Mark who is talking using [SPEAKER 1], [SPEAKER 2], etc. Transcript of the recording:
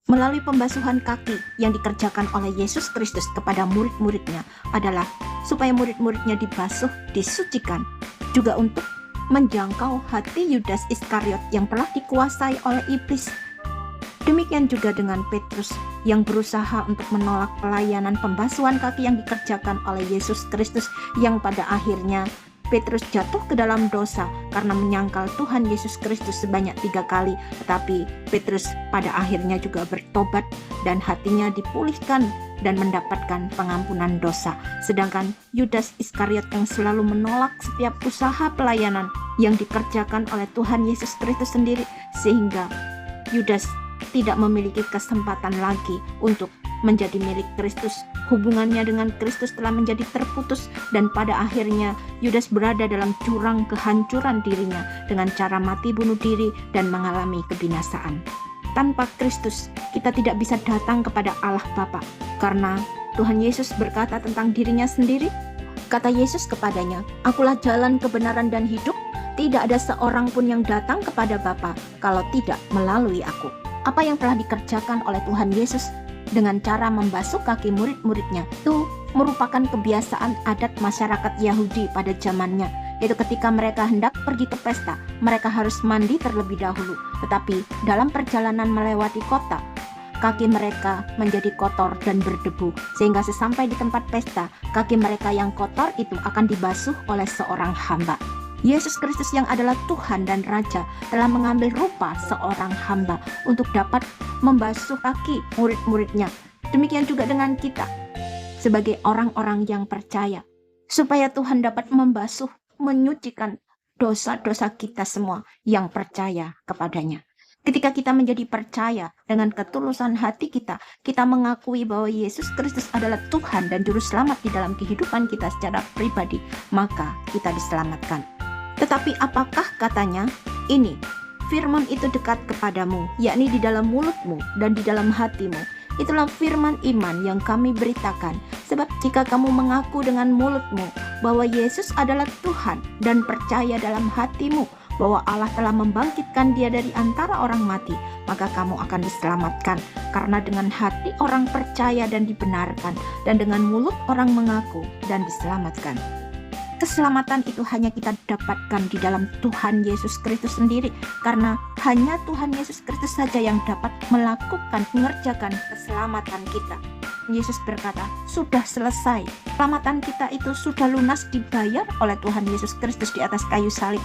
[SPEAKER 1] Melalui pembasuhan kaki yang dikerjakan oleh Yesus Kristus kepada murid-muridnya adalah supaya murid-muridnya dibasuh, disucikan, juga untuk menjangkau hati Yudas Iskariot yang telah dikuasai oleh iblis. Demikian juga dengan Petrus yang berusaha untuk menolak pelayanan pembasuhan kaki yang dikerjakan oleh Yesus Kristus, yang pada akhirnya Petrus jatuh ke dalam dosa karena menyangkal Tuhan Yesus Kristus sebanyak 3 kali. Tetapi Petrus pada akhirnya juga bertobat dan hatinya dipulihkan dan mendapatkan pengampunan dosa. Sedangkan Yudas Iskariot yang selalu menolak setiap usaha pelayanan yang dikerjakan oleh Tuhan Yesus Kristus sendiri, sehingga Yudas tidak memiliki kesempatan lagi untuk menjadi milik Kristus. Hubungannya dengan Kristus telah menjadi terputus, dan pada akhirnya Yudas berada dalam jurang kehancuran dirinya dengan cara mati bunuh diri dan mengalami kebinasaan. Tanpa Kristus, kita tidak bisa datang kepada Allah Bapa, karena Tuhan Yesus berkata tentang dirinya sendiri. Kata Yesus kepadanya, "Akulah jalan, kebenaran, dan hidup. Tidak ada seorang pun yang datang kepada Bapa kalau tidak melalui aku." Apa yang telah dikerjakan oleh Tuhan Yesus dengan cara membasuh kaki murid-muridnya itu merupakan kebiasaan adat masyarakat Yahudi pada zamannya, yaitu ketika mereka hendak pergi ke pesta, mereka harus mandi terlebih dahulu. Tetapi dalam perjalanan melewati kota, kaki mereka menjadi kotor dan berdebu, sehingga sesampai di tempat pesta, kaki mereka yang kotor itu akan dibasuh oleh seorang hamba. Yesus Kristus yang adalah Tuhan dan Raja telah mengambil rupa seorang hamba untuk dapat membasuh kaki murid-muridnya. Demikian juga dengan kita sebagai orang-orang yang percaya, supaya Tuhan dapat membasuh, menyucikan dosa-dosa kita semua yang percaya kepadanya. Ketika kita menjadi percaya dengan ketulusan hati kita, kita mengakui bahwa Yesus Kristus adalah Tuhan dan Juru Selamat di dalam kehidupan kita secara pribadi, maka kita diselamatkan. Tetapi apakah katanya? Ini, firman itu dekat kepadamu, yakni di dalam mulutmu dan di dalam hatimu. Itulah firman iman yang kami beritakan. Sebab jika kamu mengaku dengan mulutmu bahwa Yesus adalah Tuhan dan percaya dalam hatimu bahwa Allah telah membangkitkan Dia dari antara orang mati, maka kamu akan diselamatkan. Karena dengan hati orang percaya dan dibenarkan, dan dengan mulut orang mengaku dan diselamatkan. Keselamatan itu hanya kita dapatkan di dalam Tuhan Yesus Kristus sendiri, karena hanya Tuhan Yesus Kristus saja yang dapat melakukan, mengerjakan keselamatan kita. Yesus berkata, sudah selesai. Keselamatan kita itu sudah lunas dibayar oleh Tuhan Yesus Kristus di atas kayu salib.